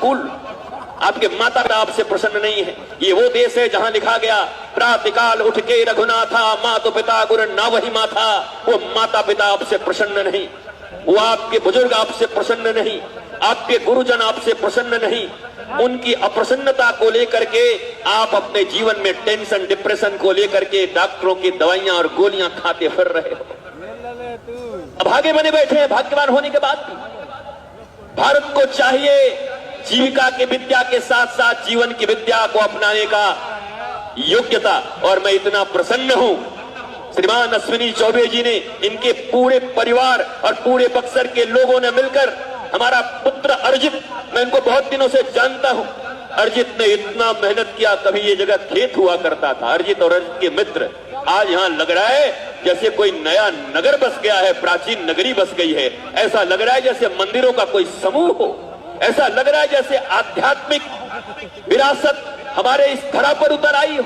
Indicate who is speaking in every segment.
Speaker 1: फूल। आपके माता पिता आपसे प्रसन्न नहीं है। ये वो देश है जहां लिखा गया प्रातःकाल उठ के रघुनाथा मातु पिता गुरु ना वही माथा। वो माता पिता आपसे प्रसन्न नहीं, वो आपके बुजुर्ग आपसे प्रसन्न नहीं, आपके गुरुजन आपसे प्रसन्न नहीं। उनकी अप्रसन्नता को लेकर के आप अपने जीवन में टेंशन डिप्रेशन को लेकर के डॉक्टरों की दवाइयां और गोलियां खाते फिर रहे हो। अभागे बने बैठे हैं भाग्यवान होने के बाद भी। भारत को चाहिए जीविका की विद्या के साथ साथ जीवन की विद्या को अपनाने का योग्यता। और मैं इतना प्रसन्न हूं, श्रीमान अश्विनी चौबे जी ने, इनके पूरे परिवार और पूरे बक्सर के लोगों ने मिलकर हमारा पुत्र अर्जित, मैं इनको बहुत दिनों से जानता हूं, अर्जित ने इतना मेहनत किया। कभी ये जगह खेत हुआ करता था। अर्जित और अर्जित के मित्र, आज यहां लग रहा है जैसे कोई नया नगर बस गया है, प्राचीन नगरी बस गई है। ऐसा लग रहा है जैसे मंदिरों का कोई समूह हो। ऐसा लग रहा है जैसे आध्यात्मिक विरासत हमारे इस धरा पर उतर आई हो।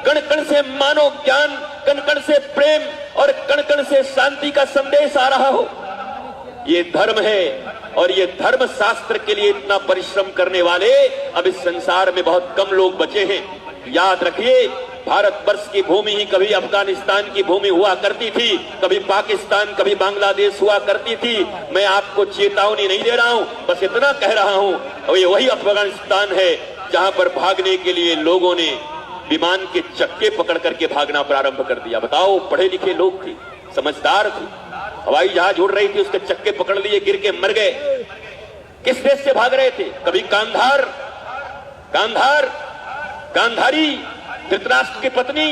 Speaker 1: कण कण से मानो ज्ञान, कण कण से प्रेम और कण कण से शांति का संदेश आ रहा हो। ये धर्म है और ये धर्म शास्त्र के लिए इतना परिश्रम करने वाले अब इस संसार में बहुत कम लोग बचे हैं। याद रखिए, भारतवर्ष की भूमि ही कभी अफगानिस्तान की भूमि हुआ करती थी, कभी पाकिस्तान, कभी बांग्लादेश हुआ करती थी। मैं आपको चेतावनी नहीं दे रहा हूं, बस इतना कह रहा हूं, और ये वही अफगानिस्तान है जहां पर भागने के लिए लोगों ने विमान के चक्के पकड़ करके भागना प्रारंभ कर दिया। बताओ, पढ़े लिखे लोग थे, समझदार थे, हवाई जहाज उड़ रही थी, उसके चक्के पकड़ लिए, गिर के मर गए। किस देश से भाग रहे थे? कभी गांधारी धृतराष्ट्र की पत्नी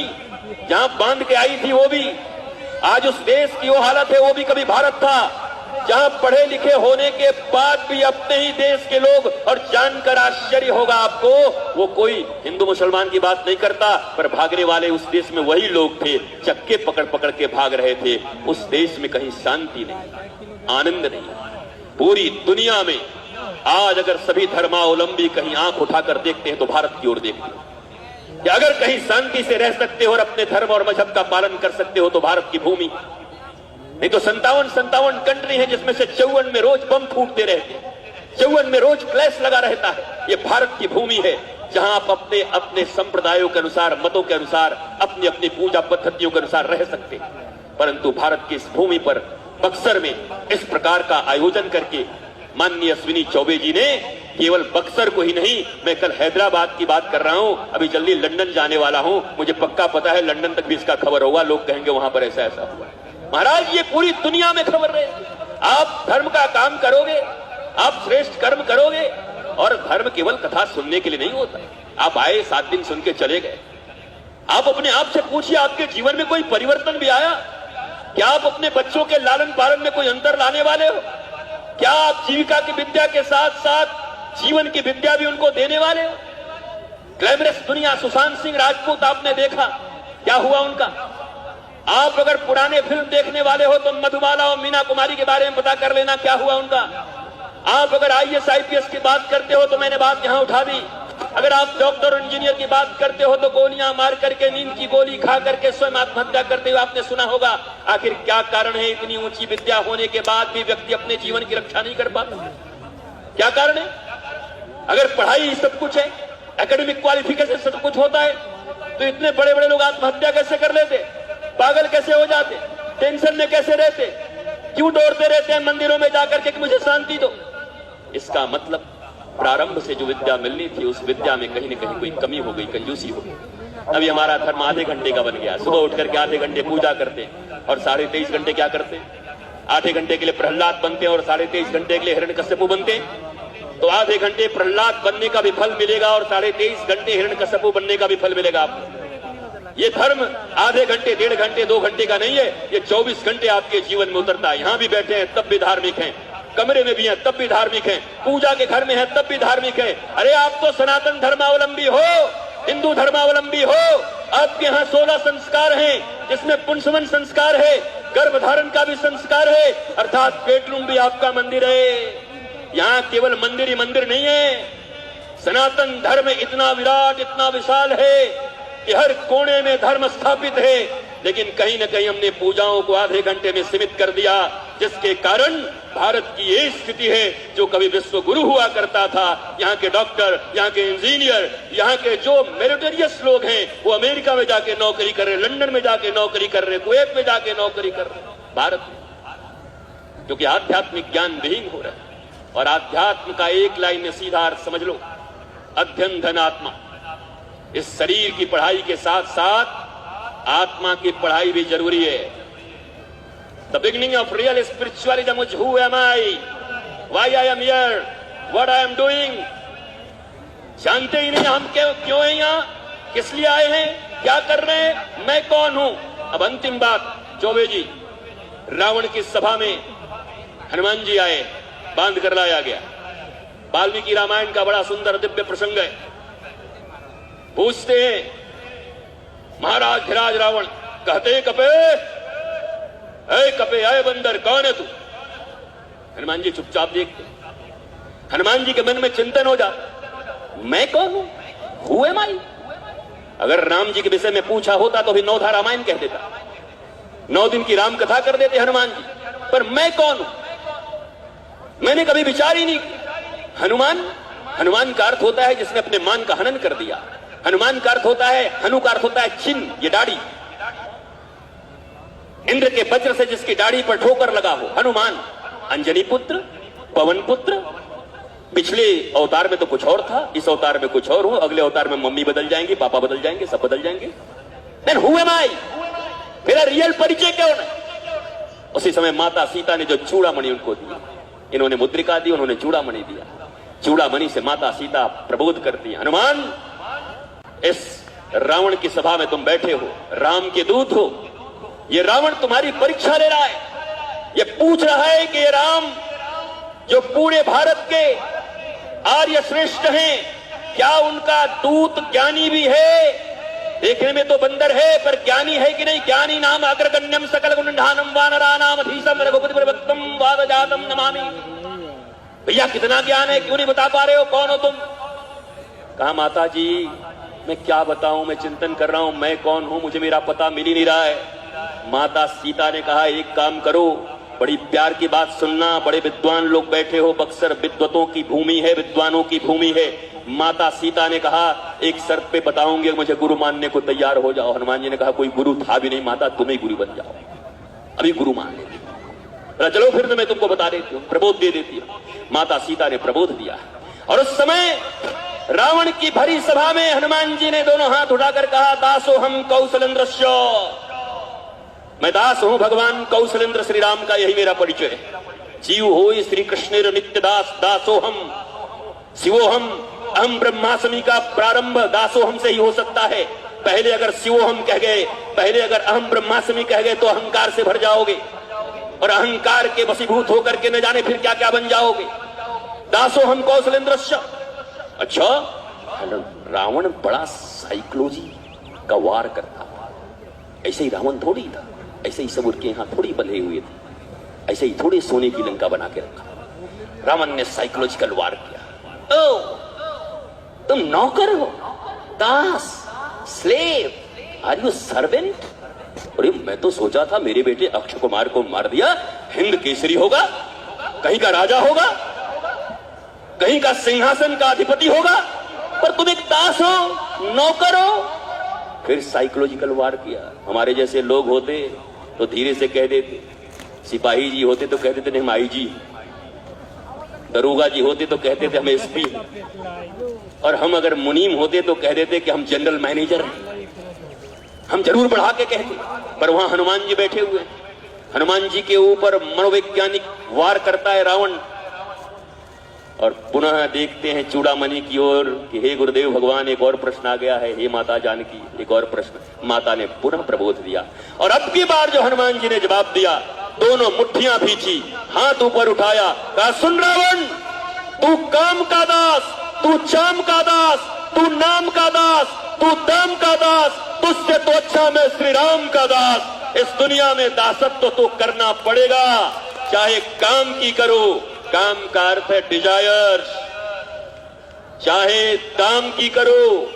Speaker 1: जहां बांध के आई थी, वो भी आज उस देश की वो हालत है। वो भी कभी भारत था जहां पढ़े लिखे होने के बाद भी अपने ही देश के लोग, और जानकर आश्चर्य होगा आपको, वो कोई हिंदू मुसलमान की बात नहीं करता, पर भागने वाले उस देश में वही लोग थे, चक्के पकड़ पकड़ के भाग रहे थे। उस देश में कहीं शांति नहीं, आनंद नहीं। पूरी दुनिया में आज अगर सभी धर्मावलंबी कहीं आंख उठाकर देखते हैं तो भारत की ओर देखते हैं कि अगर कहीं शांति से रह सकते हो और अपने धर्म और मजहब का पालन कर सकते हो तो भारत की भूमि। नहीं तो 57 कंट्री है जिसमें से 54 में रोज बम फूटते रहते हैं, 54 में रोज क्लैश लगा रहता है। ये भारत की भूमि है जहां आप अपने अपने संप्रदायों के अनुसार, मतों के अनुसार, अपनी अपनी पूजा पद्धतियों के अनुसार रह सकते हैं। परंतु भारत की इस भूमि पर बक्सर में इस प्रकार का आयोजन करके माननीय अश्विनी चौबे जी ने केवल बक्सर को ही नहीं, मैं कल हैदराबाद की बात कर रहा हूं, अभी जल्दी लंदन जाने वाला हूं, मुझे पक्का पता है लंदन तक भी इसका खबर होगा। लोग कहेंगे वहां पर ऐसा ऐसा हुआ। महाराज, ये पूरी दुनिया में खबर रहे। आप धर्म का काम करोगे, आप श्रेष्ठ कर्म करोगे, और धर्म केवल कथा सुनने के लिए नहीं होता। आप आए, 7 दिन सुन के चले गए। आप अपने आप से पूछिए, आपके जीवन में कोई परिवर्तन भी आया? क्या आप अपने बच्चों के लालन पालन में कोई अंतर लाने वाले हो? क्या आप जीविका की विद्या के साथ साथ जीवन की विद्या भी उनको देने वाले हो? ग्लैमरस दुनिया, सुशांत सिंह राजपूत आपने देखा, क्या हुआ उनका? आप अगर पुराने फिल्म देखने वाले हो तो मधुबाला और मीना कुमारी के बारे में पता कर लेना, क्या हुआ उनका। आप अगर IAS IPS की बात करते हो तो मैंने बात यहां उठा दी। अगर आप डॉक्टर और इंजीनियर की बात करते हो तो गोलियां मार करके, नींद की गोली खा करके स्वयं आत्महत्या करते हुए आपने सुना होगा। आखिर क्या कारण है इतनी ऊंची विद्या होने के बाद भी व्यक्ति अपने जीवन की रक्षा नहीं कर पाता? क्या कारण है? अगर पढ़ाई सब कुछ है, एकेडमिक क्वालिफिकेशन सब कुछ होता है, तो इतने बड़े बड़े लोग आत्महत्या कैसे कर लेते? पागल कैसे हो जाते? टेंशन में कैसे रहते? क्यों दौड़ते रहते हैं मंदिरों में जाकर के कि मुझे शांति दो? इसका मतलब प्रारंभ से जो विद्या मिलनी थी उस विद्या में कहीं न कहीं कोई कमी हो गई, कंजूसी हो गई। अभी हमारा धर्म आधे घंटे का बन गया। सुबह उठ करके आधे घंटे पूजा करते और 23.5 घंटे क्या करते? आधे घंटे के लिए प्रहलाद बनते और 23.5 घंटे के लिए हिरण्यकश्यपु बनते। तो आधे घंटे प्रहलाद बनने का भी फल मिलेगा और 23.5 घंटे हिरण्यकश्यपु बनने का भी फल मिलेगा आपको। ये धर्म आधे घंटे, 1.5 घंटे, 2 घंटे का नहीं है, ये 24 घंटे आपके जीवन में उतरता है। यहां भी बैठे हैं तब भी धार्मिक हैं, कमरे में भी हैं तब भी धार्मिक हैं, पूजा के घर में हैं तब भी धार्मिक हैं। अरे आप तो सनातन धर्मावलंबी हो, हिंदू धर्मावलंबी हो। आपके यहाँ 16 संस्कार हैं, जिसमें पुंसवन संस्कार है, गर्भधारण का भी संस्कार है, अर्थात बेडरूम भी आपका मंदिर है। यहाँ केवल मंदिर ही मंदिर नहीं है, सनातन धर्म इतना विराट, इतना विशाल है कि हर कोने में धर्म स्थापित है। लेकिन कहीं न कहीं हमने पूजाओं को आधे घंटे में सीमित कर दिया, जिसके कारण भारत की ये स्थिति है। जो कभी विश्व गुरु हुआ करता था, यहाँ के डॉक्टर, यहाँ के इंजीनियर, यहाँ के जो मेरिटोरियस लोग हैं, वो अमेरिका में जाके नौकरी कर रहे, लंदन में जाके नौकरी कर रहे, कुवैत में जाके नौकरी कर रहे, भारत में क्योंकि आध्यात्मिक ज्ञान विहीन हो रहा है। और आध्यात्म का एक लाइन में सीधा अर्थ समझ लो, अध्ययन धन आत्मा। इस शरीर की पढ़ाई के साथ साथ आत्मा की पढ़ाई भी जरूरी है। The beginning of real spiritualism is who am I, why I am here, what I am doing. जानते ही नहीं हम क्यों हैं यहां, किस लिए आए हैं, क्या कर रहे हैं, मैं कौन हूं। अब अंतिम बात, चौबे जी, रावण की सभा में हनुमान जी आए, बांध कर लाया गया। वाल्मीकि रामायण का बड़ा सुंदर दिव्य प्रसंग है। पूछते हैं महाराज धीराज रावण, कहते कपे, ऐ कपे, ऐ बंदर, कौन है तू। हनुमान जी चुपचाप देखते। हनुमान जी के मन में चिंतन हो जाता, मैं कौन हूं, हु एम आई। अगर राम जी के विषय में पूछा होता तो भी 9 रामायण कह देता, 9 दिन की राम कथा कर देते हनुमान जी। पर मैं कौन हूं, मैंने कभी विचार ही नहीं किया। हनुमान का अर्थ होता है जिसने अपने मान का हनन कर दिया। हनुमान का अर्थ होता है, हनु का अर्थ होता है चिन्ह, ये दाढ़ी। इंद्र के वज्र से जिसकी दाढ़ी पर ठोकर लगा हो, हनुमान। अंजनी पुत्र, पवन पुत्र। पिछले अवतार में तो कुछ और था, इस अवतार में कुछ और हूं, अगले अवतार में मम्मी बदल जाएंगे, पापा बदल जाएंगे, सब बदल जाएंगे। देन हु एम आई, मेरा रियल परिचय क्या होना। उसी समय माता सीता ने जो चूड़ामणि उनको दिया, इन्होंने मुद्रिका दी, उन्होंने चूड़ामणि दिया। चूड़ामणि से माता सीता प्रबोध करती है, हनुमान, इस रावण की सभा में तुम बैठे हो, राम के दूत हो। ये रावण तुम्हारी परीक्षा ले रहा है। ये पूछ रहा है कि ये राम जो पूरे भारत के आर्य श्रेष्ठ हैं, क्या उनका दूत ज्ञानी भी है। देखने में तो बंदर है, पर ज्ञानी है कि नहीं। ज्ञानी नाम अग्रगण्यम सकल गुणधानम वानरानाम अधीशम रघुपति प्रवक्तम वादजातम नमामि। भैया कितना ज्ञान है, क्यों नहीं बता पा रहे हो, कौन हो तुम। कहा माता जी मैं क्या बताऊं, मैं चिंतन कर रहा हूं, मैं कौन हूं, मुझे मेरा पता मिल ही नहीं रहा है। माता सीता ने कहा एक काम करो, बड़ी प्यार की बात सुनना, बड़े विद्वान लोग बैठे हो, बक्सर विद्वतों की भूमि है, विद्वानों की भूमि है। माता सीता ने कहा एक शर्त पे बताऊंगी, मुझे गुरु मानने को तैयार हो जाओ। हनुमान जी ने कहा कोई गुरु था भी नहीं माता, तुम ही गुरु बन जाओ, अभी गुरु मान लेती। चलो फिर तो मैं तुमको बता देती हूँ, प्रबोध दे देती हूँ। माता सीता ने प्रबोध दिया और उस समय रावण की भरी सभा में हनुमान जी ने दोनों हाथ उठाकर कहा दासो हम कौशलेंद्रस्य, मैं दास हूं भगवान कौशलेंद्र श्री राम का, यही मेरा परिचय है। जीव हो श्री कृष्ण नित्य दास, दासो हम शिवो हम, अहम ब्रह्मास्मि का प्रारंभ दासो हम से ही हो सकता है। पहले अगर शिवो हम कह गए, पहले अगर अहम ब्रह्मास्मि कह गए तो अहंकार से भर जाओगे और अहंकार के वशीभूत होकर के न जाने फिर क्या क्या बन जाओगे। दासो हम कौशलेंद्रस्य। अच्छा, रावण बड़ा साइकोलॉजी का वार करता था। ऐसे ही रावण थोड़ी था, ऐसे ही सब उनके यहां थोड़ी बंधे हुए थे, ऐसे ही थोड़ी सोने की लंका बना के रखा। रावण ने साइकोलॉजिकल वार किया। ओ तुम नौकर हो, दास, स्लेव, आर यू सर्वेंट। अरे मैं तो सोचा था मेरे बेटे अक्षय कुमार को मार दिया, हिंद केसरी होगा, कहीं का राजा होगा, कहीं का सिंहासन का अधिपति होगा, पर तुम एक दास हो, नौकर हो। फिर साइकोलॉजिकल वार किया। हमारे जैसे लोग होते तो धीरे से कह देते, सिपाही जी होते तो कहते थे हम आईजी, दरोगा जी होते तो कहते थे हम एसपी, और हम अगर मुनीम होते तो कह देते कि हम जनरल मैनेजर हैं। हम जरूर बढ़ा के कहते, पर वहां हनुमान जी बैठे हुए। हनुमान जी के ऊपर मनोवैज्ञानिक वार करता है रावण। और पुनः देखते हैं चूड़ामणि की ओर कि हे गुरुदेव भगवान, एक और प्रश्न आ गया है। हे माता जानकी, एक और प्रश्न। माता ने पुनः प्रबोध दिया और अब की बार जो हनुमान जी ने जवाब दिया, दोनों मुट्ठियां भींची, हाथ ऊपर उठाया, कहा सुन रावण, तू काम का दास, तू चाम का दास, तू नाम का दास, तू दाम का दास, तुझसे तो अच्छा मैं श्री राम का दास। इस दुनिया में दासत्व तो करना पड़ेगा, चाहे काम की करो, काम का अर्थ है डिजायर्स, चाहे दाम की करो,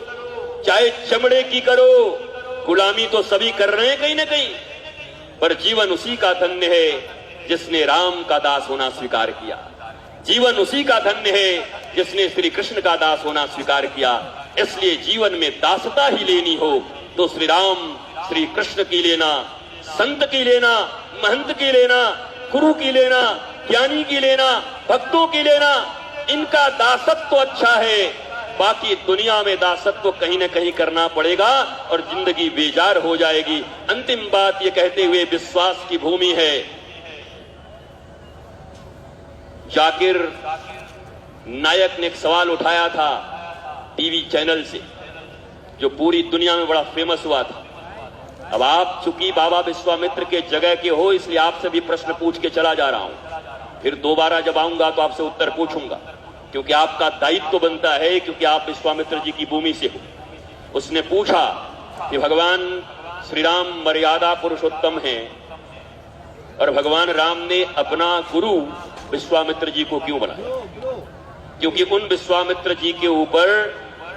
Speaker 1: चाहे चमड़े की करो, गुलामी तो सभी कर रहे हैं कहीं ना कहीं, पर जीवन उसी का धन्य है जिसने राम का दास होना स्वीकार किया। जीवन उसी का धन्य है जिसने श्री कृष्ण का दास होना स्वीकार किया। इसलिए जीवन में दासता ही लेनी हो तो श्री राम श्री कृष्ण की लेना, संत की लेना, महंत की लेना, गुरु की लेना, ज्ञानी की लेना, भक्तों की लेना। इनका दासत्व अच्छा है, बाकी दुनिया में दासत्व कहीं ना कहीं करना पड़ेगा और जिंदगी बेजार हो जाएगी। अंतिम बात ये कहते हुए, विश्वास की भूमि है। जाकिर नायक ने एक सवाल उठाया था टीवी चैनल से, जो पूरी दुनिया में बड़ा फेमस हुआ था। अब आप चूंकि बाबा विश्वामित्र के जगह के हो, इसलिए आपसे भी प्रश्न पूछ के चला जा रहा हूं। फिर दोबारा जब आऊंगा तो आपसे उत्तर पूछूंगा, क्योंकि आपका दायित्व बनता है, क्योंकि आप विश्वामित्र जी की भूमि से हो। उसने पूछा कि भगवान श्री राम मर्यादा पुरुषोत्तम हैं और भगवान राम ने अपना गुरु विश्वामित्र जी को क्यों बनाया? क्योंकि उन विश्वामित्र जी के ऊपर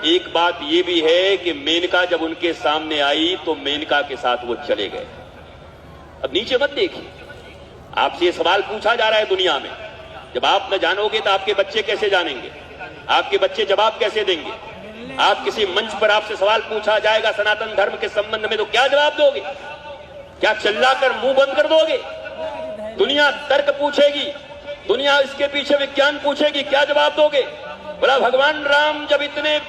Speaker 1: एक बात यह भी है कि मेनका जब उनके सामने आई तो मेनका के साथ वो चले गए। अब नीचे मत देखिए, आपसे ये सवाल पूछा जा रहा है दुनिया में। जब आप न जानोगे तो आपके बच्चे कैसे जानेंगे? आपके बच्चे जवाब कैसे देंगे? आप किसी मंच पर आपसे सवाल पूछा जाएगा सनातन धर्म के संबंध में तो क्या जवाब दोगे? क्या चिल्लाकर मुंह बंद कर दोगे? दुनिया तर्क पूछेगी, दुनिया इसके पीछे विज्ञान पूछेगी, क्या जवाब दोगे? बोला भगवान राम जब इतने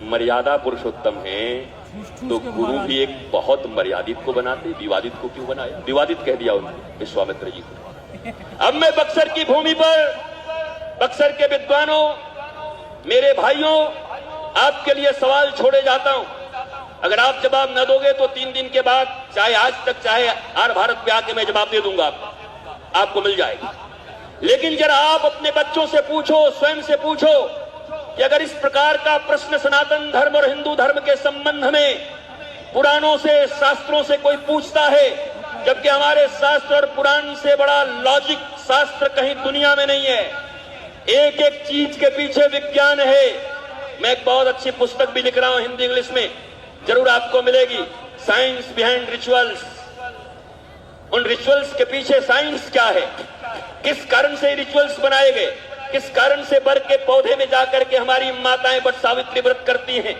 Speaker 1: मर्यादा पुरुषोत्तम हैं तो गुरु भी एक बहुत मर्यादित को बनाते, विवादित को क्यों बनाया? विवादित कह दिया उन्होंने विश्वामित्र जी को। अब मैं बक्सर की भूमि पर, बक्सर के विद्वानों, मेरे भाइयों, आपके लिए सवाल छोड़े जाता हूं। अगर आप जवाब न दोगे तो 3 दिन के बाद, चाहे आज तक चाहे आर भारत पे आके मैं जवाब दे दूंगा, आपको मिल जाएगा। लेकिन जरा आप अपने बच्चों से पूछो, स्वयं से पूछो कि अगर इस प्रकार का प्रश्न सनातन धर्म और हिंदू धर्म के संबंध में पुराणों से, शास्त्रों से कोई पूछता है, जबकि हमारे शास्त्र और पुराण से बड़ा लॉजिक शास्त्र कहीं दुनिया में नहीं है। एक एक चीज के पीछे विज्ञान है। मैं एक बहुत अच्छी पुस्तक भी लिख रहा हूं हिंदी इंग्लिश में, जरूर आपको मिलेगी, साइंस बिहाइंड रिचुअल्स। उन रिचुअल्स के पीछे साइंस क्या है, किस कारण से रिचुअल्स बनाए गए, किस कारण से बर के पौधे में जाकर के हमारी माताएं बट सावित्री व्रत करती हैं,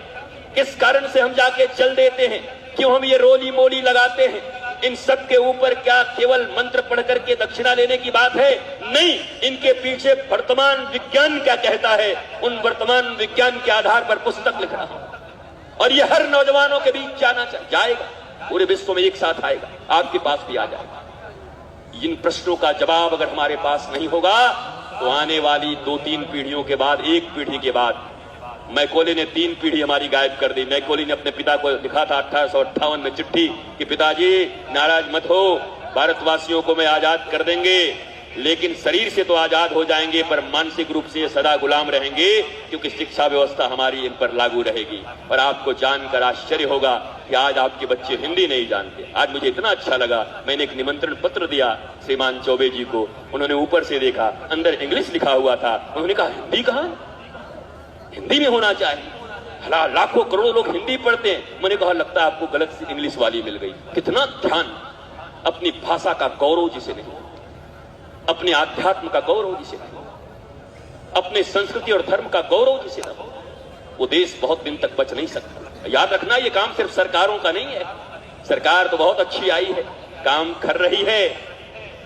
Speaker 1: किस कारण से हम जाके चल देते हैं, क्यों हम ये रोली मोली लगाते हैं। इन सब के ऊपर क्या केवल मंत्र पढ़ करके दक्षिणा लेने की बात है? नहीं, इनके पीछे वर्तमान विज्ञान क्या कहता है, उन वर्तमान विज्ञान के आधार पर पुस्तक लिख रहा हूं और ये हर नौजवानों के बीच जाना जाएगा, पूरे विश्व में एक साथ आएगा, आपके पास भी आ जाएगा। इन प्रश्नों का जवाब अगर हमारे पास नहीं होगा तो आने वाली 2-3 पीढ़ियों के बाद, एक पीढ़ी के बाद, मैकोले ने 3 पीढ़ी हमारी गायब कर दी। मैकोले ने अपने पिता को लिखा था 1858 में चिट्ठी कि पिताजी नाराज मत हो, भारतवासियों को मैं आजाद कर देंगे, लेकिन शरीर से तो आजाद हो जाएंगे पर मानसिक रूप से सदा गुलाम रहेंगे, क्योंकि शिक्षा व्यवस्था हमारी इन पर लागू रहेगी। और आपको जानकर आश्चर्य होगा कि आज आपके बच्चे हिंदी नहीं जानते। आज मुझे इतना अच्छा लगा, मैंने एक निमंत्रण पत्र दिया श्रीमान चौबे जी को, उन्होंने ऊपर से देखा, अंदर इंग्लिश लिखा हुआ था। उन्होंने कहा हिंदी कहां? हिंदी में होना चाहिए, लाखों करोड़ों लोग हिंदी पढ़ते हैं। मैंने कहा लगता है आपको गलत सी इंग्लिश वाली मिल गई। कितना ध्यान, अपनी भाषा का गौरव जिसे नहीं, अपने आध्यात्म का गौरव जिसे नहीं, अपने संस्कृति और धर्म का गौरव जिसे न हो, वो देश बहुत दिन तक बच नहीं सकता। याद रखना, ये काम सिर्फ सरकारों का नहीं है। सरकार तो बहुत अच्छी आई है, काम कर रही है,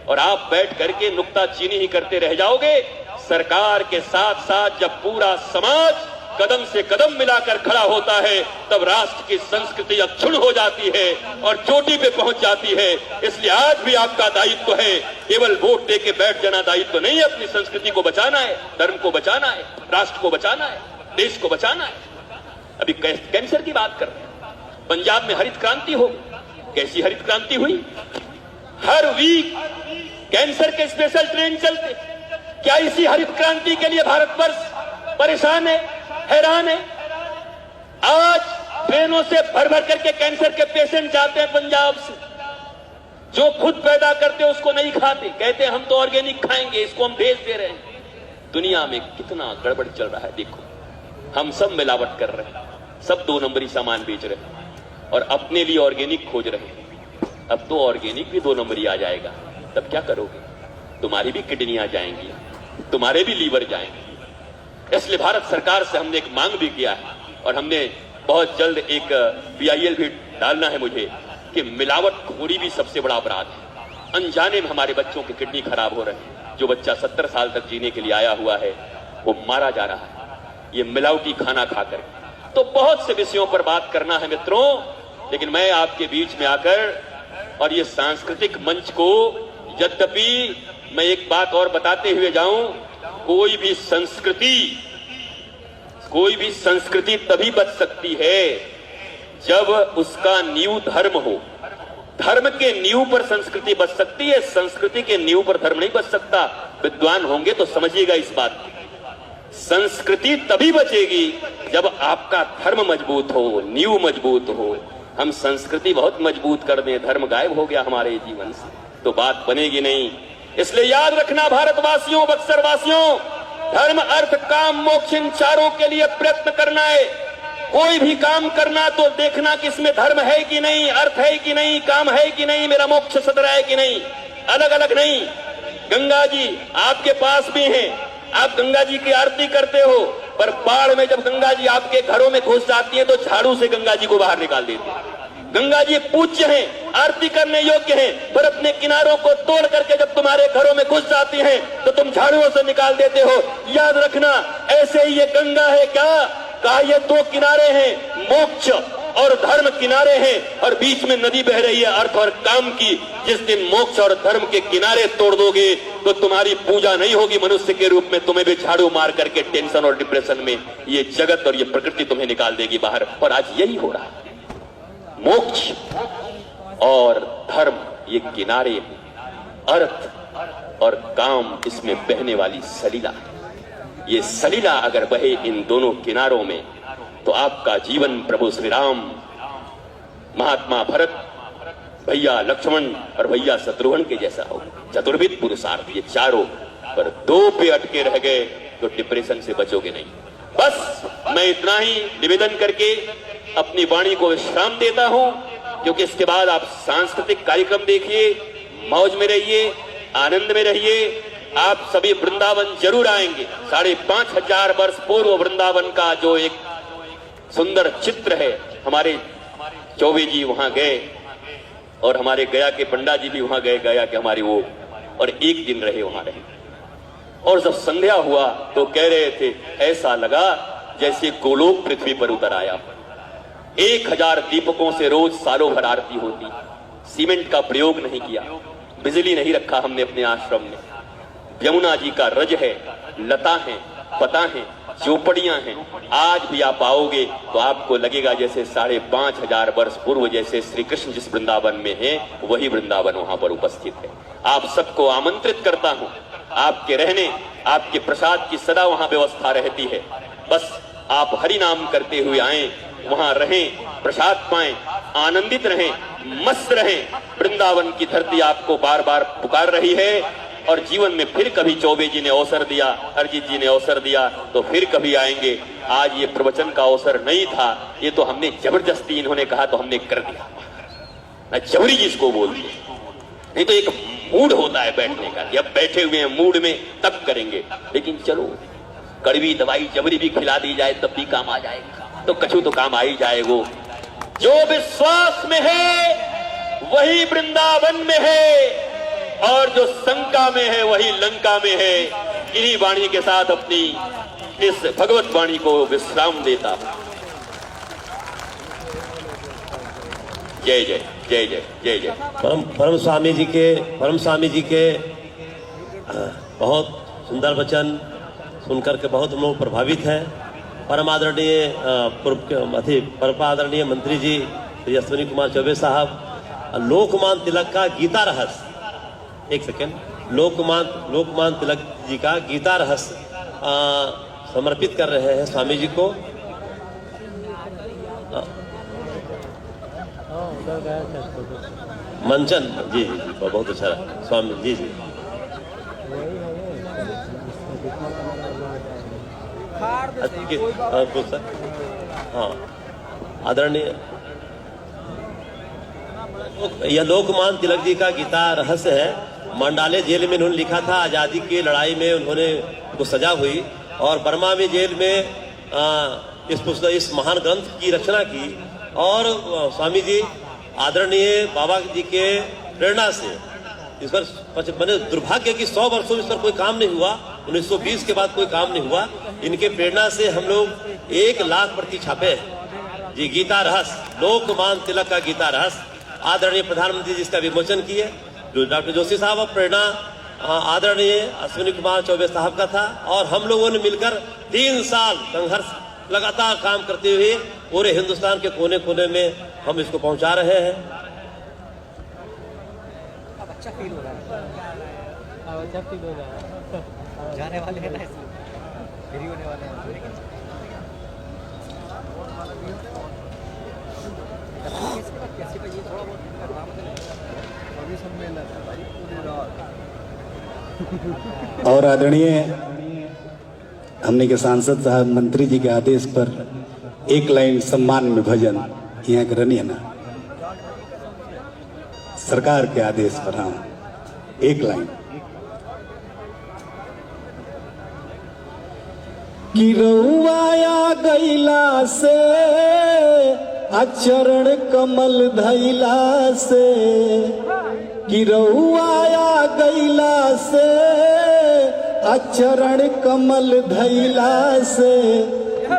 Speaker 1: और आप बैठ करके नुक्ताचीनी ही करते रह जाओगे। सरकार के साथ साथ जब पूरा समाज कदम से कदम मिलाकर खड़ा होता है, तब राष्ट्र की संस्कृति अक्षुण्ण हो जाती है और चोटी पे पहुंच जाती है। इसलिए आज भी आपका दायित्व है, केवल वोट दे के बैठ जाना दायित्व नहीं है। अपनी संस्कृति को बचाना है, धर्म को बचाना है, राष्ट्र को बचाना है, देश को बचाना है। अभी कैंसर की बात कर रहे हैं, पंजाब में हरित क्रांति हो, कैसी हरित क्रांति हुई? हर वीक कैंसर के स्पेशल ट्रेन चलते। क्या इसी हरित क्रांति के लिए भारतवर्ष परेशान है, हैरान है? आज ट्रेनों से भर भर करके कैंसर के पेशेंट जाते हैं पंजाब से, जो खुद पैदा करते उसको नहीं खाते, कहते हम तो ऑर्गेनिक खाएंगे, इसको हम भेज दे रहे हैं। दुनिया में कितना गड़बड़ चल रहा है देखो, हम सब मिलावट कर रहे हैं। सब 2 नंबरी सामान बेच रहे हैं और अपने लिए ऑर्गेनिक खोज रहे हैं। अब तो ऑर्गेनिक भी 2 नंबरी आ जाएगा, तब क्या करोगे? तुम्हारी भी किडनियां जाएंगी, तुम्हारे भी लीवर जाएंगे। इसलिए भारत सरकार से हमने एक मांग भी किया है और हमने बहुत जल्द एक PIL भी डालना है मुझे कि मिलावटखोरी भी सबसे बड़ा अपराध है। अनजाने में हमारे बच्चों की किडनी खराब हो रही है। जो बच्चा 70 साल तक जीने के लिए आया हुआ है वो मारा जा रहा है ये मिलावटी खाना खाकर। तो बहुत से विषयों पर बात करना है मित्रों, लेकिन मैं आपके बीच में आकर और ये सांस्कृतिक मंच को, यद्यपि मैं एक बात और बताते हुए जाऊं, कोई भी संस्कृति तभी बच सकती है जब उसका नींव धर्म हो। धर्म के नींव पर संस्कृति बच सकती है, संस्कृति के नींव पर धर्म नहीं बच सकता। विद्वान होंगे तो समझिएगा इस बात की। संस्कृति तभी बचेगी जब आपका धर्म मजबूत हो, नींव मजबूत हो। हम संस्कृति बहुत मजबूत कर दें, धर्म गायब हो गया हमारे जीवन से तो बात बनेगी नहीं। इसलिए याद रखना भारतवासियों, बक्सर वासियों, धर्म अर्थ काम मोक्ष इन चारों के लिए प्रयत्न करना है। कोई भी काम करना तो देखना कि इसमें धर्म है कि नहीं, अर्थ है कि नहीं, काम है कि नहीं, मेरा मोक्ष सदर है कि नहीं, अलग अलग नहीं। गंगा जी आपके पास भी हैं, आप गंगा जी की आरती करते हो, पर बाढ़ में जब गंगा जी आपके घरों में घुस जाती है तो झाड़ू से गंगा जी को बाहर निकाल देते हैं। गंगा जी पूज्य हैं, आरती करने योग्य हैं, पर अपने किनारों को तोड़ करके जब तुम्हारे घरों में घुस जाती हैं तो तुम झाड़ुओं से निकाल देते हो। याद रखना, ऐसे ही ये गंगा है क्या? कहा ये 2 किनारे हैं, मोक्ष और धर्म किनारे हैं और बीच में नदी बह रही है अर्थ और काम की। जिस दिन मोक्ष और धर्म के किनारे तोड़ दोगे तो तुम्हारी पूजा नहीं होगी मनुष्य के रूप में, तुम्हें भी झाड़ू मार करके टेंशन और डिप्रेशन में ये जगत और ये प्रकृति तुम्हें निकाल देगी बाहर। और आज यही हो रहा है। मोक्ष और धर्म ये किनारे, अर्थ और काम इसमें बहने वाली सलीला। ये सलीला अगर बहे इन दोनों किनारों में तो आपका जीवन प्रभु श्री राम, महात्मा भरत, भैया लक्ष्मण और भैया शत्रुघ्न के जैसा हो। चतुर्विध पुरुषार्थ ये चारों, पर 2 पे अटके रह गए तो डिप्रेशन से बचोगे नहीं। बस मैं इतना ही निवेदन करके अपनी वाणी को विश्राम देता हूं, क्योंकि इसके बाद आप सांस्कृतिक कार्यक्रम देखिए, मौज में रहिए, आनंद में रहिए। आप सभी वृंदावन जरूर आएंगे। 5,500 वर्ष पूर्व वृंदावन का जो एक सुंदर चित्र है, हमारे चौबे जी वहां गए और हमारे गया के पंडा जी भी वहां गए, गया के हमारी वो, और 1 दिन रहे वहां रहे। और जब संध्या हुआ तो कह रहे थे ऐसा लगा जैसे गोलोक पृथ्वी पर उतर आया। 1000 दीपकों से रोज सालों भर आरती होती। सीमेंट का प्रयोग नहीं किया, बिजली नहीं रखा हमने अपने आश्रम में। यमुना जी का रज है, लता है, पता है, चौपड़ियां हैं। आज भी आप आओगे तो आपको लगेगा जैसे 5,500 वर्ष पूर्व जैसे श्री कृष्ण जिस वृंदावन में है वही वृंदावन वहां पर उपस्थित है। आप सबको आमंत्रित करता हूं, आपके रहने, आपके प्रसाद की सदा वहां व्यवस्था रहती है। बस आप हरि नाम करते हुए आए, वहां रहें, प्रसाद पाएं, आनंदित रहें, मस्त रहें। वृंदावन की धरती आपको बार बार पुकार रही है और जीवन में फिर कभी चौबे जी ने अवसर दिया, अरिजीत जी ने अवसर दिया तो फिर कभी आएंगे। आज ये प्रवचन का अवसर नहीं था, ये तो हमने जबरदस्ती, इन्होंने कहा तो हमने कर दिया। मैं जबरी जिसको बोलते, नहीं तो एक मूड होता है बैठने का, जब बैठे हुए हैं मूड में तब करेंगे। लेकिन चलो कड़वी दवाई जबरी भी खिला दी जाए तब भी काम आ जाएगा, तो कछु तो काम आ ही जाएगा। जो विश्वास में है वही वृंदावन में है और जो शंका में है वही लंका में है। इन्हीं वाणी के साथ अपनी इस भगवत वाणी को विश्राम देता। जय जय जय जय जय जय।
Speaker 2: परम स्वामी जी के बहुत सुंदर वचन सुनकर के बहुत हम लोग प्रभावित हैं। परम आदरणीय मंत्री जी श्री अश्विनी कुमार चौबे साहब लोकमान्य तिलक का गीता रहस्य, एक सेकेंड, लोकमान्य तिलक जी का गीता रहस्य समर्पित कर रहे हैं स्वामी जी को। मंचन जी जी बहुत अच्छा रहा स्वामी जी जी। हाँ आदरणीय यह लोकमान्य तिलक जी का गीता रहस्य है। मंडाले जेल में उन्होंने लिखा था, आज़ादी की लड़ाई में उन्होंने को सजा हुई और बर्मा में जेल में इस महान ग्रंथ की रचना की। और स्वामी जी आदरणीय बाबा जी के प्रेरणा से इस पर मैंने दुर्भाग्य कि 100 वर्षों में इस पर कोई काम नहीं हुआ। 1920 के बाद कोई काम नहीं हुआ। इनके प्रेरणा से हम लोग 1 लाख प्रति छापे जी। गीता रहस्य, लोकमान्य तिलक का गीता रहस्य, आदरणीय प्रधानमंत्री जी इसका विमोचन किए। जो डॉक्टर जोशी साहब और प्रेरणा आदरणीय अश्विनी कुमार चौबे साहब का था। और हम लोगों ने मिलकर 3 साल संघर्ष लगातार काम करते हुए पूरे हिंदुस्तान के कोने कोने में हम इसको पहुंचा रहे हैं।
Speaker 3: अब अच्छा फील हो रहा है, अच्छा फील हो रहा है। जाने वाले हैं ना, इसलिए फ्री होने वाले हैं। कैसे ये थोड़ा बहुत आराम से अभी सम्मेलन है भाई पूरी रात।
Speaker 4: और आदरणीय हमने के सांसद साहब मंत्री जी के आदेश पर 1 लाइन सम्मान में भजन यहाँ के रनिए ना, सरकार के आदेश पर। हाँ, 1 लाइन। कि रउआ गैला से अचरण कमल धैला से, कि रउआ गैला से अचरण कमल धैला से,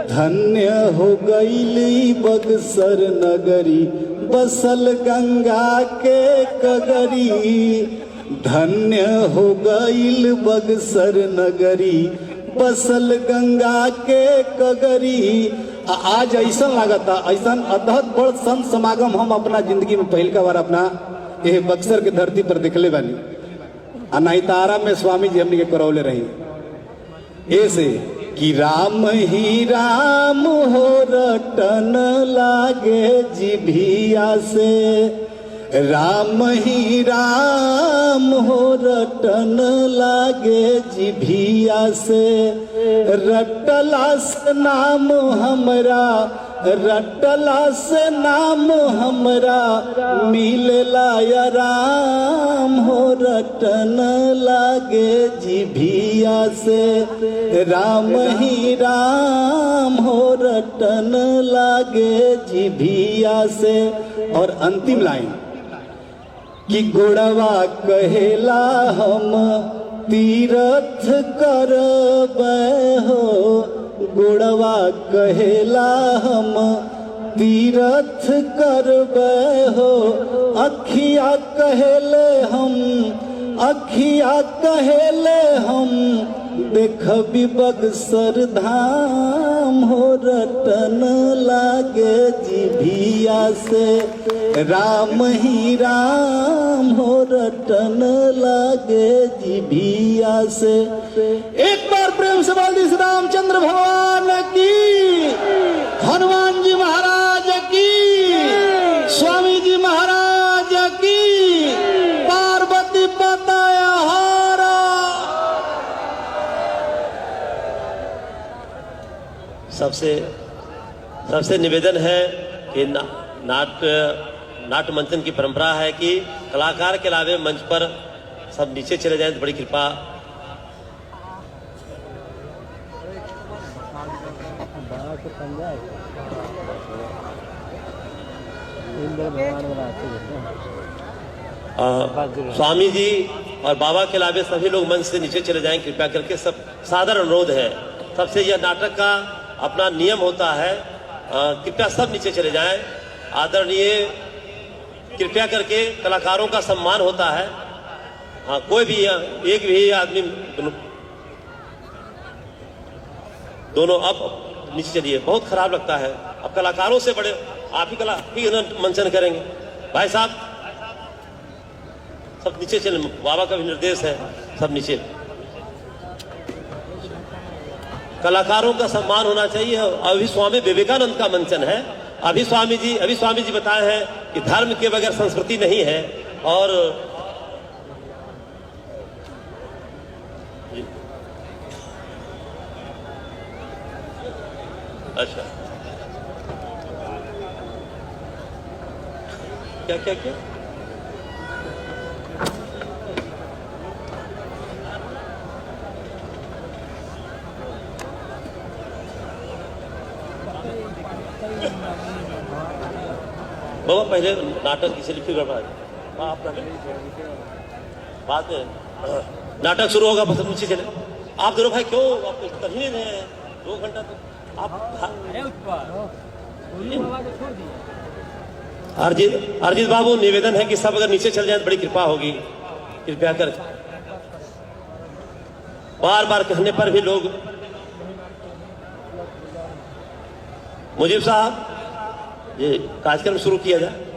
Speaker 4: धन्य हो गईली बक्सर नगरी बसल गंगा के कगरी। धन्य हो गईल बक्सर नगरी बसल गंगा के कगरी। आज ऐसा लागता, ऐसा अद्भुत बड़ संत समागम हम अपना जिंदगी में पहल का बार अपना ये बक्सर के धरती पर दिखले बानी। नहीं तो आराम में स्वामी जी हमने के करौले रही। ऐसे कि राम ही राम हो रटन लागे जिभिया से, राम ही राम हो रटन लागे जिभिया से। रटला से नाम हमरा, रटला से नाम हमरा मिलला या राम हो रटन लागे जिभिया से। राम ही राम हो रटन लागे जिभिया से। और अंतिम लाइन कि गुड़वा कहेला हम तीरथ करबै हो, गुड़वा कहेला हम तीरथ करबै हो। अखिया कहेले हम, अखिया कहेले हम देखबी बक्सर धाम हो रटन लागे जिभिया से। राम ही राम हो रटन लागे जिभिया से। एक बार प्रेम से बोल दी रामचंद्र भगवान की, हनुमान जी महाराज की, स्वामी जी महाराज की, पार्वती बताया हारा।
Speaker 2: सबसे निवेदन है कि नाट्य मंचन की परंपरा है कि कलाकार के अलावे मंच पर सब नीचे चले जाएं तो बड़ी कृपा। स्वामी जी और बाबा के अलावे सभी लोग मंच से नीचे चले जाएं कृपया करके। सब सादर अनुरोध है सबसे। यह नाटक का अपना नियम होता है, कृपया सब नीचे चले जाएं। आदरणीय कृपया करके कलाकारों का सम्मान होता है। हाँ, कोई भी एक भी आदमी दोनों अब नीचे चलिए, बहुत खराब लगता है। अब कलाकारों से बड़े आप ही मंचन करेंगे। भाई साहब सब नीचे चले, बाबा का भी निर्देश है, सब नीचे। कलाकारों का सम्मान होना चाहिए। अभी स्वामी विवेकानंद का मंचन है। अभी स्वामी जी बताए हैं कि धर्म के बगैर संस्कृति नहीं है। और अच्छा, क्या क्या क्या बाबा पहले नाटक की सेल्फी करवा आप बाद में नाटक शुरू होगा बस नीचे चले आप दोनों भाई क्यों आप कर ही नहीं रहे हैं 2 घंटा तो आप अर्जित बाबू निवेदन है कि सब अगर नीचे चल जाए तो बड़ी कृपा होगी कृपया कर बार बार कहने पर भी लोग मुजीब साहब ये कार्यक्रम शुरू किया जाए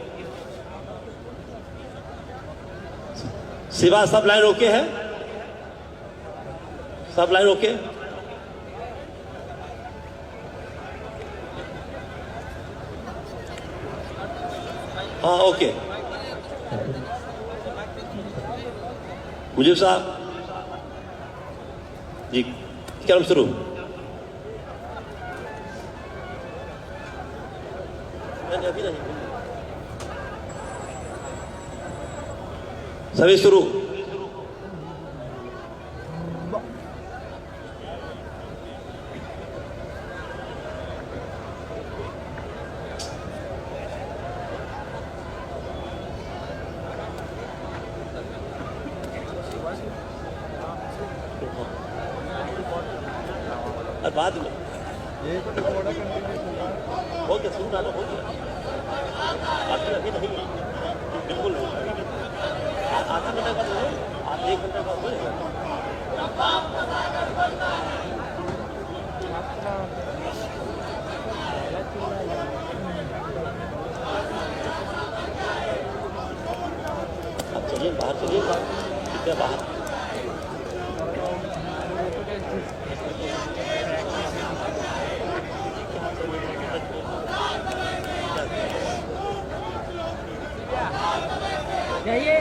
Speaker 2: सिवा सब लाइन ओके है सब लाइन ओके हाँ ओके मुजीब साहब जी कार्यक्रम शुरू अभी नहीं सभी शुरू और बाद में हो गया सुन डालो हो गया अभी नहीं बिल्कुल आधा घंटा का आप 1 घंटा का हो आप चलिए बाहर चलिए क्या बाहर
Speaker 3: जाइए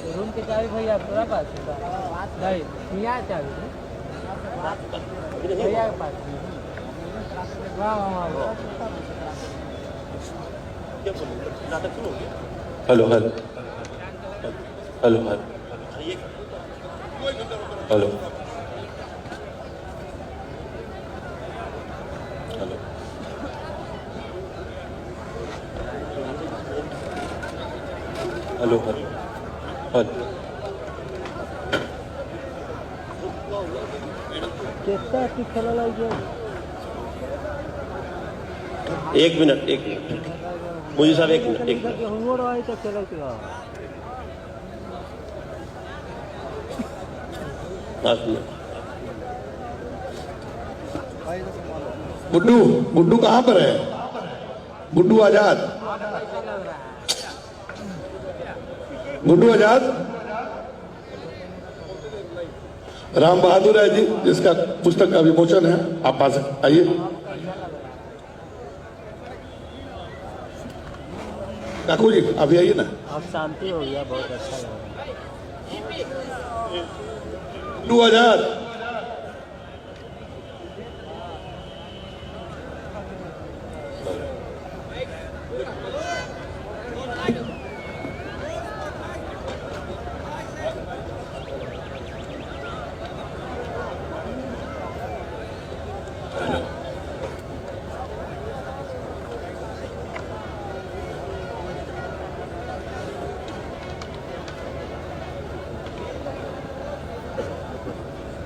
Speaker 3: रूम की चाबी भैया पूरा पास नहीं यहाँ चाबी भैया के पास
Speaker 2: नाटक शुरू हो गया
Speaker 1: hello hello hello hello hello hello hello hello
Speaker 3: कितना खेला लग
Speaker 2: एक मिनट मुझे साहब एक मिनट
Speaker 3: हुआ रहा तो खेला क्या
Speaker 5: गुड्डू गुड्डू कहाँ पर है गुड्डू आजाद गुड्डू आजाद राम बहादुर है जी जिसका पुस्तक का विमोचन है आप पास आइए काकू जी अभी आइए ना
Speaker 3: अब शांति हो गया बहुत अच्छा लगा
Speaker 5: गुड्डू आजाद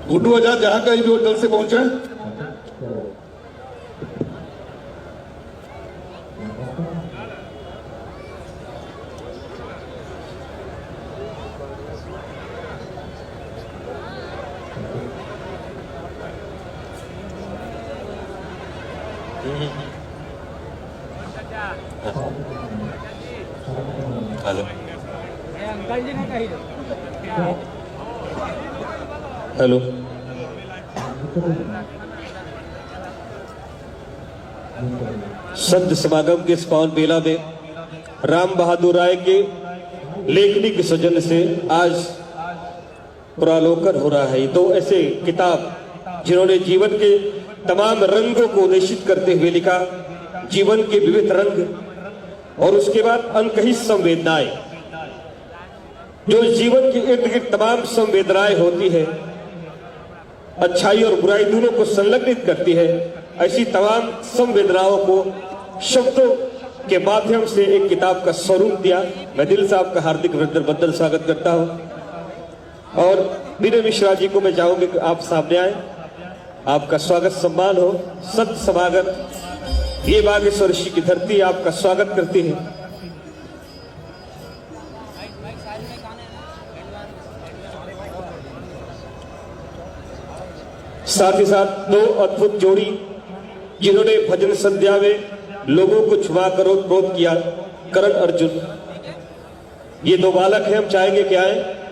Speaker 5: गुड्डू आजाद जहां कहीं भी हो जल्द से पहुंचे
Speaker 1: हेलो
Speaker 3: अंकल जी ने कही
Speaker 5: हेलो
Speaker 6: संत समागम के इस पावन बेला में राम बहादुर राय के लेखनी के सौजन्य से आज पुरालोकन हो रहा है। ये दो ऐसे किताब जिन्होंने जीवन के तमाम रंगों को निश्चित करते हुए लिखा, जीवन के विविध रंग और उसके बाद अनकही संवेदनाएं, जो जीवन के इर्द गिर्द तमाम संवेदनाएं होती है, अच्छाई और बुराई दोनों को संलग्नित करती है। ऐसी तमाम संवेदनाओं को शब्दों के माध्यम से एक किताब का स्वरूप दिया। मैं दिल से आपका हार्दिक अभिनंदन स्वागत करता हूं और विनय मिश्रा जी को मैं चाहूंगी कि आप सामने आए, आपका स्वागत सम्मान हो। संत समागम ये बागेश्वर ऋषि की धरती आपका स्वागत करती है। साथ ही साथ दो अद्भुत जोड़ी जिन्होंने भजन संध्या में लोगों को छुआ कर ओतप्रोत किया, करण अर्जुन। ये दो बालक हैं, हम चाहेंगे क्या है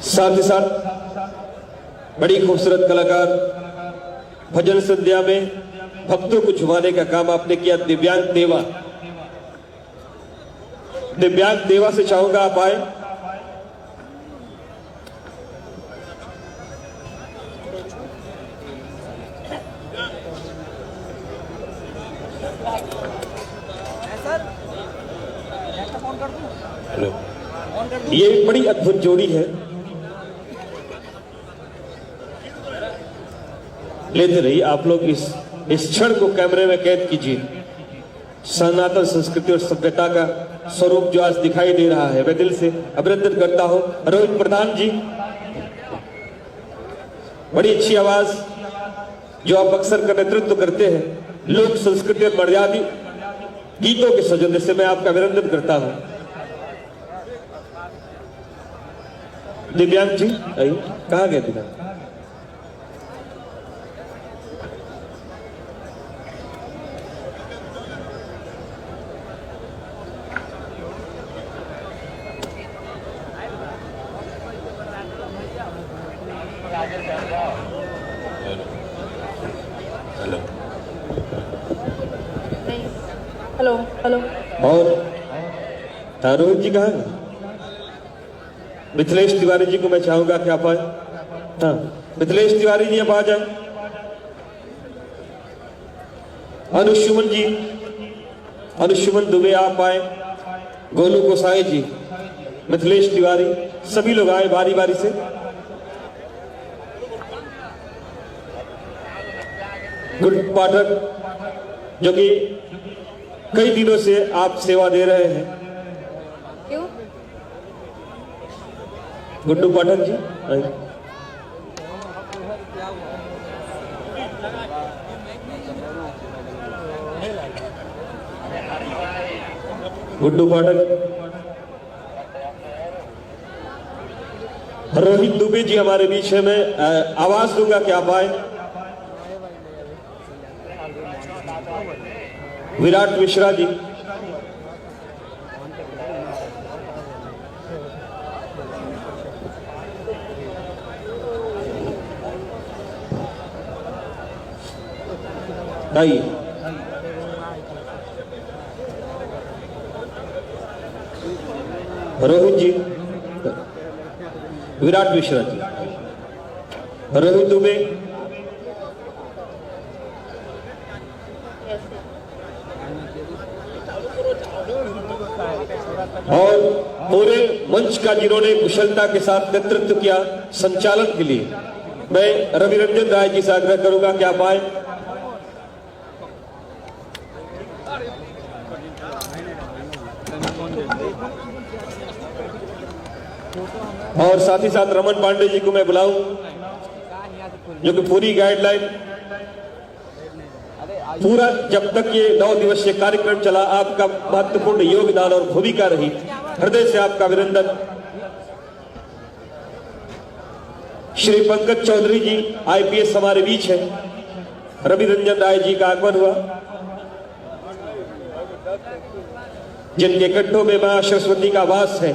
Speaker 6: साथ ही साथ बड़ी खूबसूरत कलाकार भजन संध्या में भक्तों को छुपाने का काम आपने किया। दिव्यांग देवा, दिव्यांग देवा से चाहूंगा आप आए। हेलो, ये एक बड़ी अद्भुत जोड़ी है। लेते रहिए आप लोग, इस क्षण को कैमरे में कैद कीजिए। सनातन संस्कृति और सभ्यता का स्वरूप जो आज दिखाई दे रहा है, मैं दिल से अभिनंदन करता हूं। रोहित प्रधान जी, बड़ी अच्छी आवाज जो आप अक्सर का नेतृत्व करते हैं, लोक संस्कृति और मर्यादी गीतों के सौजन्य से मैं आपका अभिनंदन करता हूं। दिव्यांग जी आइए, कहाँ गए दिव्यांग?
Speaker 7: Hello hello.
Speaker 6: और रोहित जी कहाँ हैं? मिथिलेश तिवारी जी को मैं चाहूंगा कि आप आए। हाँ, मिथिलेश तिवारी जी आप आ जाए। अनुशुमन जी, अनुशुमन दुबे आप आए। गोलू गोसाई जी, मिथिलेश तिवारी, सभी लोग आए बारी बारी से। गुड पाठक जो कि कई दिनों से आप सेवा दे रहे हैं।
Speaker 7: क्यों?
Speaker 6: गुड्डू पाठक जी आइए। गुड्डू पाठक। रोहित दुबे जी हमारे बीच है, मैं आवाज दूंगा कि आप आए। विराट मिश्रा जी, आइए। रोहित जी, विराट मिश्रा जी, रोहित दुबे, और पूरे मंच का जिन्होंने कुशलता के साथ नेतृत्व किया संचालन के लिए, मैं रवि रंजन राय जी से आग्रह करूंगा कि आप आए। और साथ ही साथ रमन पांडे जी को मैं बुलाऊं, जो कि पूरी गाइडलाइन पूरा जब तक ये 9 दिवसीय कार्यक्रम चला, आपका महत्वपूर्ण योगदान और भूमिका रही। हृदय से आपका अभिनंदन। श्री पंकज चौधरी जी आईपीएस हमारे बीच है। रवि रंजन राय जी का आगमन हुआ। जिनके कंठों में मां सरस्वती का वास है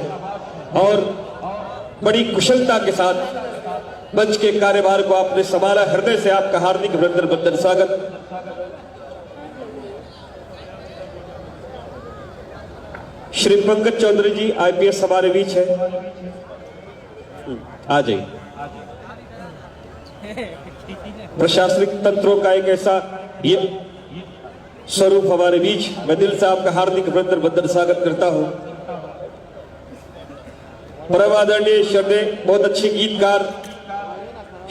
Speaker 6: और बड़ी कुशलता के साथ मंच के कार्यभार को आपने संभाला। हृदय से आपका हार्दिक अभिनंदन स्वागत। श्री पंकज चौधरी जी IPS हमारे बीच है, आ जाइए। प्रशासनिक तंत्रों का एक ऐसा ये स्वरूप हमारे बीच, मैं दिल से आपका हार्दिक अभिनंदन स्वागत करता हूं। परम आदरणीय श्रद्धेय बहुत अच्छे गीतकार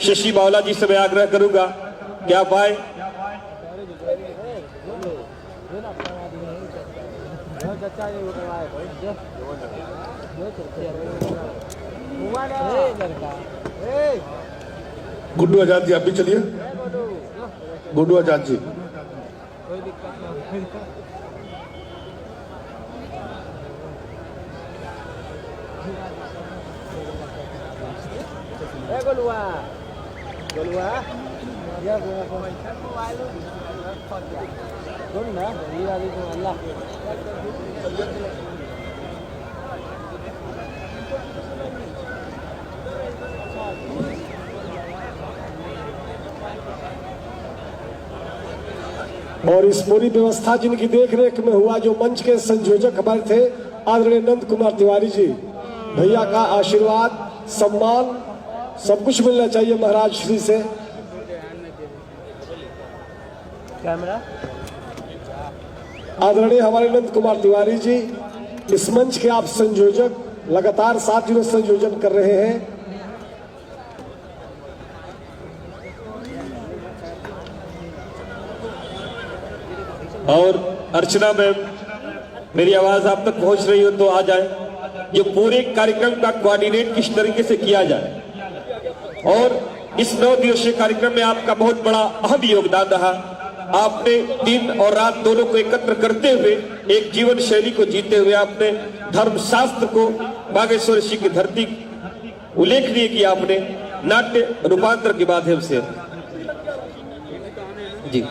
Speaker 6: शशि बावला जी से मैं आग्रह करूंगा कि आप आए।
Speaker 5: गुड्डू आजाद जी आप भी चलिए। गुड्डू आजाद जी
Speaker 8: और इस पूरी व्यवस्था जिनकी देखरेख में हुआ, जो मंच के संयोजक हमारे थे आदरणीय नंद कुमार तिवारी जी, भैया का आशीर्वाद सम्मान सब कुछ मिलना चाहिए महाराज श्री से। कैमरा आदरणीय हमारे नंद कुमार तिवारी जी, इस मंच के आप संयोजक, लगातार 7 दिनों संयोजन कर रहे हैं।
Speaker 6: और अर्चना मैम, मेरी आवाज आप तक पहुंच रही हो तो आ जाए। ये पूरे कार्यक्रम का कोऑर्डिनेट किस तरीके से किया जाए, और इस 9 दिवसीय कार्यक्रम में आपका बहुत बड़ा अहम योगदान रहा। आपने दिन और रात दोनों को एकत्र करते हुए एक जीवन शैली को जीते हुए आपने धर्मशास्त्र को बागेश्वर ऋषि की धरती उल्लेखनीय किया आपने नाट्य रूपांतर के माध्यम से। जी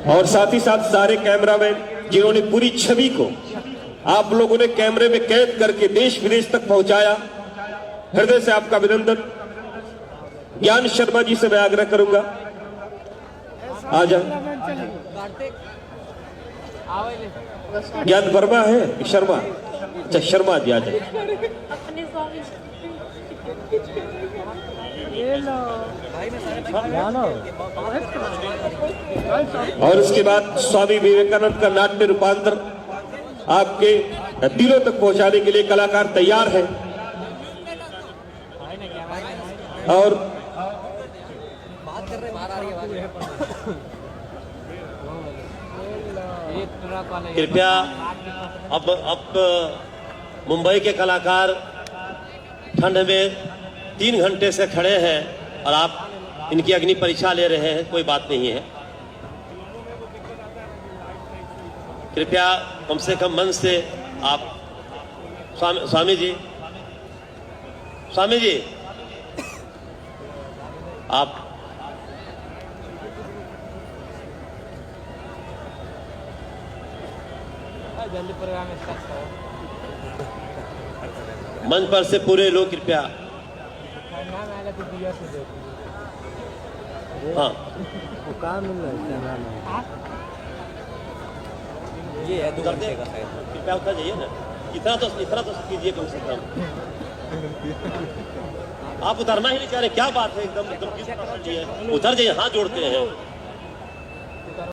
Speaker 6: और साथ ही साथ सारे कैमरामैन जिन्होंने पूरी छवि को आप लोगों ने कैमरे में कैद करके देश विदेश तक पहुंचाया, हृदय से आपका अभिनंदन। ज्ञान शर्मा जी से मैं आग्रह करूंगा, आ जाए। ज्ञान वर्मा है कि शर्मा? अच्छा शर्मा जी आ जाए। और उसके बाद स्वामी विवेकानंद का नाट्य रूपांतर आपके दिलों तक पहुंचाने के लिए कलाकार तैयार हैं। और
Speaker 2: कृपया अब मुंबई के कलाकार ठंड में 3 घंटे से खड़े हैं और आप इनकी अग्नि परीक्षा ले रहे हैं, कोई बात नहीं है। कृपया कम से कम मन से आप स्वामी जी आप मंच पर से पूरे लोग कृपया। हाँ
Speaker 3: ये है 2 घंटे का शायद।
Speaker 2: कृपया उतर जाइए ना, इतना तो कीजिए कम से कम। आप उतरना ही नहीं चाह रहे, क्या बात है? एकदम किस तरह से उतर जाइए, हाथ जोड़ते हैं।